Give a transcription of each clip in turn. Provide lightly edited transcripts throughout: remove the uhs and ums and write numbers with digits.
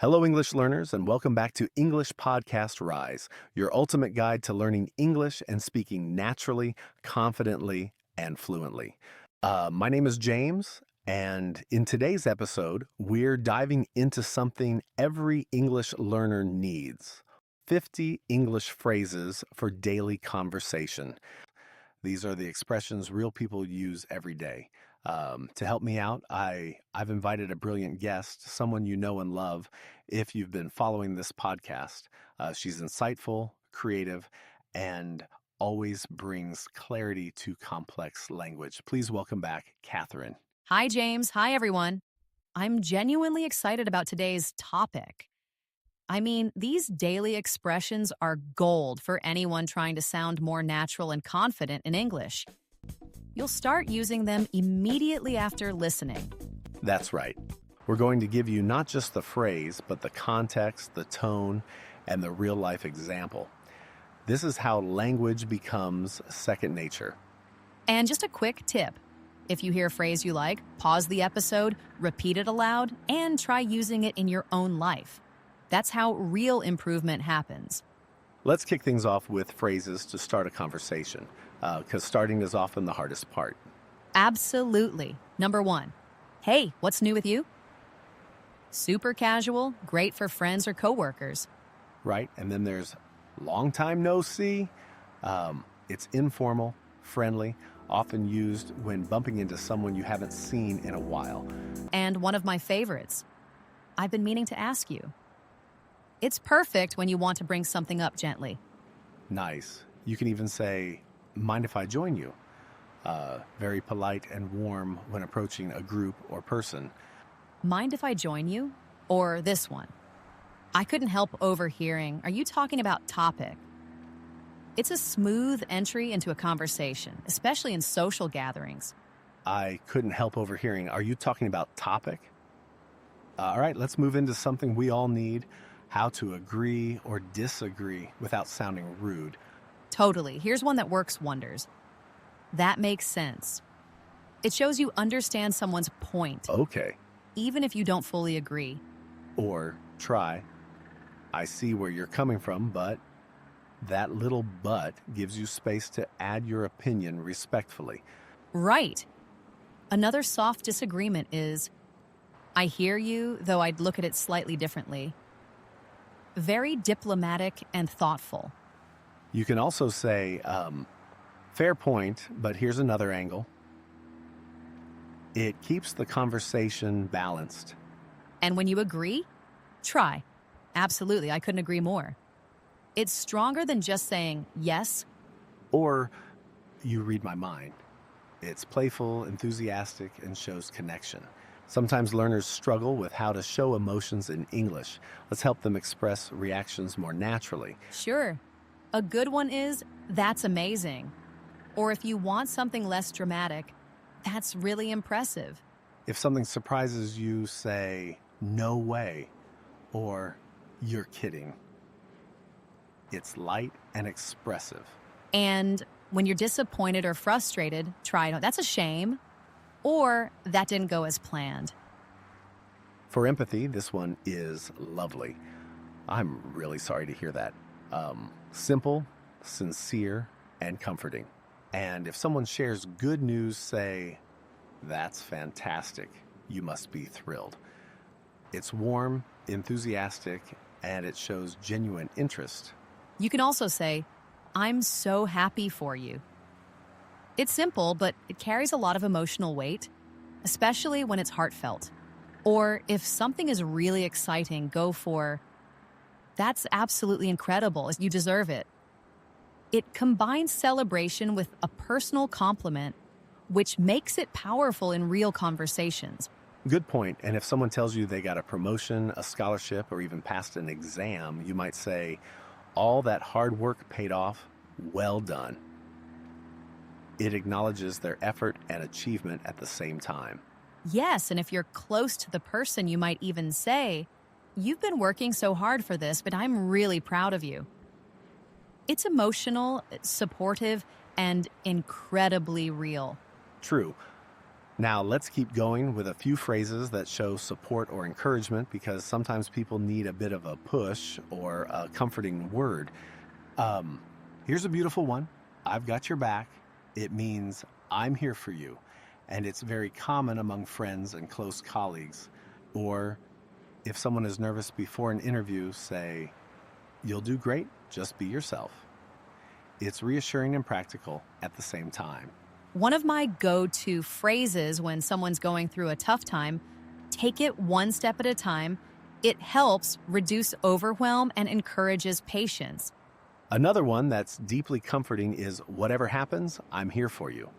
Hello, English learners, and welcome back to English Podcast Rise, your ultimate guide to learning English and speaking naturally, confidently, and fluently. My name is James, and in today's episode, we're diving into something every English learner needs: 50 English phrases for daily conversation. These are the expressions real people use every day. To help me out, I've invited a brilliant guest, someone you know and love if you've been following this podcast. She's insightful, creative, and always brings clarity to complex language. Please welcome back, Catherine. Hi, James. Hi, everyone. I'm genuinely excited about today's topic. These daily expressions are gold for anyone trying to sound more natural and confident in English. You'll start using them immediately after listening. That's right. We're going to give you not just the phrase, but the context, the tone, and the real-life example. This is how language becomes second nature. And just a quick tip. If you hear a phrase you like, pause the episode, repeat it aloud, and try using it in your own life. That's how real improvement happens. Let's kick things off with phrases to start a conversation, because starting is often the hardest part. Absolutely. Number 1. Hey, what's new with you? Super casual, great for friends or coworkers. Right? And then there's long time no see. It's informal, friendly, often used when bumping into someone you haven't seen in a while. And one of my favorites. I've been meaning to ask you. It's perfect when you want to bring something up gently. Nice. You can even say, mind if I join you? Very polite and warm when approaching a group or person. Mind if I join you? Or this one. I couldn't help overhearing. Are you talking about topic? It's a smooth entry into a conversation, especially in social gatherings. I couldn't help overhearing. Are you talking about topic? All right, let's move into something we all need: how to agree or disagree without sounding rude. Totally. Here's one that works wonders. That makes sense. It shows you understand someone's point, Okay. even if you don't fully agree. Or try. I see where you're coming from, but that little but gives you space to add your opinion respectfully. Right. Another soft disagreement is, I hear you, though I'd look at it slightly differently. Very diplomatic and thoughtful. You can also say, fair point, but here's another angle. It keeps the conversation balanced. And when you agree, try. Absolutely, I couldn't agree more. It's stronger than just saying yes. Or you read my mind. It's playful, enthusiastic, and shows connection. Sometimes learners struggle with how to show emotions in English. Let's help them express reactions more naturally. Sure. A good one is, that's amazing. Or if you want something less dramatic, that's really impressive. If something surprises you, say, no way, or you're kidding. It's light and expressive. And when you're disappointed or frustrated, try, that's a shame, or that didn't go as planned. For empathy, this one is lovely. I'm really sorry to hear that. Simple, sincere, and comforting. And if someone shares good news, say, that's fantastic. You must be thrilled. It's warm, enthusiastic, and it shows genuine interest. You can also say, I'm so happy for you. It's simple, but it carries a lot of emotional weight, especially when it's heartfelt. Or if something is really exciting, go for, that's absolutely incredible. You deserve it. It combines celebration with a personal compliment, which makes it powerful in real conversations. Good point. And if someone tells you they got a promotion, a scholarship, or even passed an exam, you might say, all that hard work paid off. Well done. It acknowledges their effort and achievement at the same time. Yes, and if you're close to the person, you might even say, you've been working so hard for this, but I'm really proud of you. It's emotional, supportive, and incredibly real. True. Now, let's keep going with a few phrases that show support or encouragement because sometimes people need a bit of a push or a comforting word. Um, Here's a beautiful one. I've got your back. It means I'm here for you. And it's very common among friends and close colleagues. Or if someone is nervous before an interview, say, you'll do great, just be yourself. It's reassuring and practical at the same time. One of my go-to phrases when someone's going through a tough time, take it one step at a time. It helps reduce overwhelm and encourages patience. Another one that's deeply comforting is whatever happens, I'm here for you.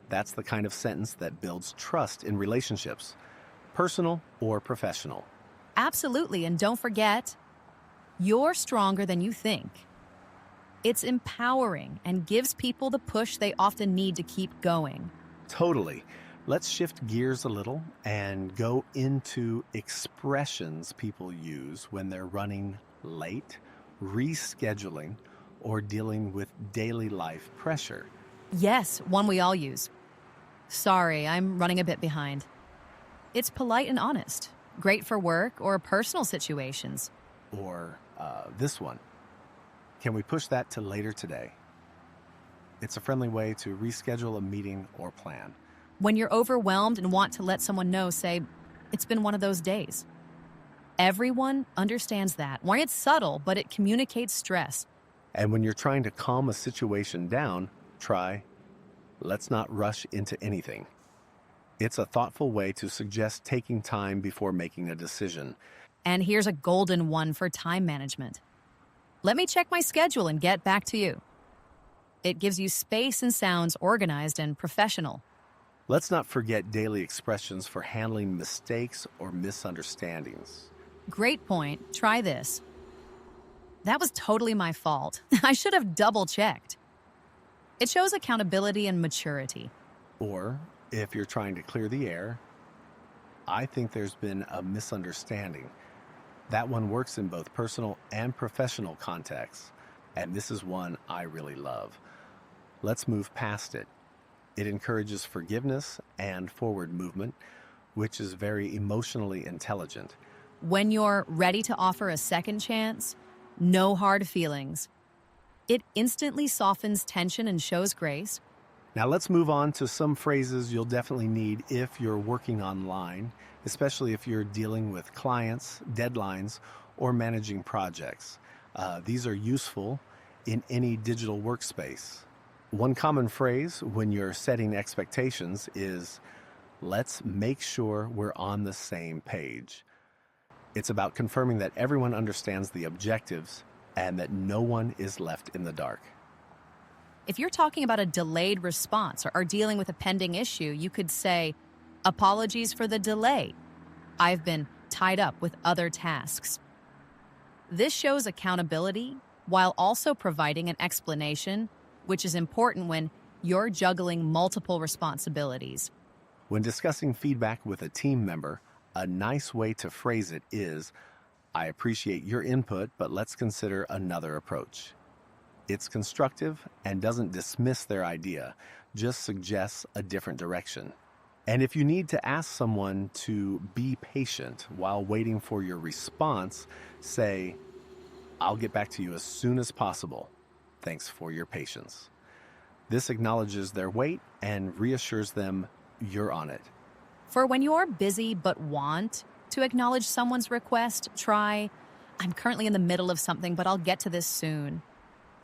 That's the kind of sentence that builds trust in relationships, personal or professional. Absolutely, and don't forget, you're stronger than you think. It's empowering and gives people the push they often need to keep going. Totally. Let's shift gears a little and go into expressions people use when they're running late, rescheduling, or dealing with daily life pressure. Yes, one we all use. Sorry, I'm running a bit behind. It's polite and honest, great for work or personal situations. Or this one. Can we push that to later today? It's a friendly way to reschedule a meeting or plan. When you're overwhelmed and want to let someone know, say, it's been one of those days. Everyone understands that. Why it's subtle, but it communicates stress. And when you're trying to calm a situation down, try, let's not rush into anything. It's a thoughtful way to suggest taking time before making a decision. And here's a golden one for time management. Let me check my schedule and get back to you. It gives you space and sounds organized and professional. Let's not forget daily expressions for handling mistakes or misunderstandings. Great point. Try this. That was totally my fault. I should have double-checked. It shows accountability and maturity. Or, if you're trying to clear the air, I think there's been a misunderstanding. That one works in both personal and professional contexts, and this is one I really love. Let's move past it. It encourages forgiveness and forward movement, which is very emotionally intelligent. When you're ready to offer a second chance, no hard feelings. It instantly softens tension and shows grace. Now let's move on to some phrases you'll definitely need if you're working online, especially if you're dealing with clients, deadlines, or managing projects. These are useful in any digital workspace. One common phrase when you're setting expectations is, let's make sure we're on the same page. It's about confirming that everyone understands the objectives and that no one is left in the dark. If you're talking about a delayed response or dealing with a pending issue, you could say, apologies for the delay. I've been tied up with other tasks. This shows accountability while also providing an explanation, which is important when you're juggling multiple responsibilities. When discussing feedback with a team member, a nice way to phrase it is, I appreciate your input, but let's consider another approach. It's constructive and doesn't dismiss their idea, just suggests a different direction. And if you need to ask someone to be patient while waiting for your response, say, I'll get back to you as soon as possible. Thanks for your patience. This acknowledges their wait and reassures them you're on it. For when you're busy but want to acknowledge someone's request, try, I'm currently in the middle of something, but I'll get to this soon.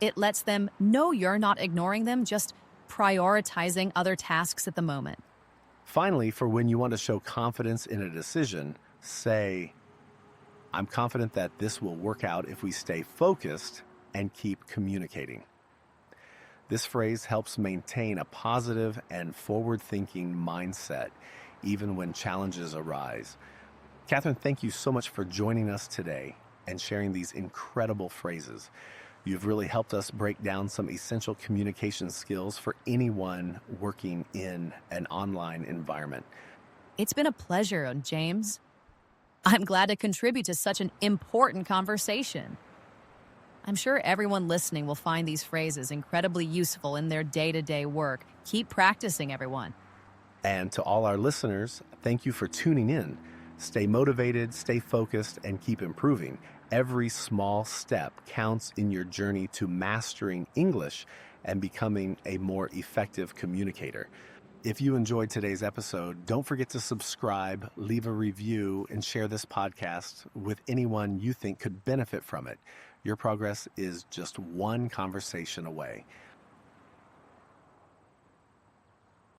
It lets them know you're not ignoring them, just prioritizing other tasks at the moment. Finally, for when you want to show confidence in a decision, say, I'm confident that this will work out if we stay focused and keep communicating. This phrase helps maintain a positive and forward-thinking mindset, even when challenges arise. Catherine, thank you so much for joining us today and sharing these incredible phrases. You've really helped us break down some essential communication skills for anyone working in an online environment. It's been a pleasure, James. I'm glad to contribute to such an important conversation. I'm sure everyone listening will find these phrases incredibly useful in their day-to-day work. Keep practicing, everyone. And to all our listeners, thank you for tuning in. Stay motivated, stay focused, and keep improving. Every small step counts in your journey to mastering English and becoming a more effective communicator. If you enjoyed today's episode, don't forget to subscribe, leave a review, and share this podcast with anyone you think could benefit from it. Your progress is just one conversation away.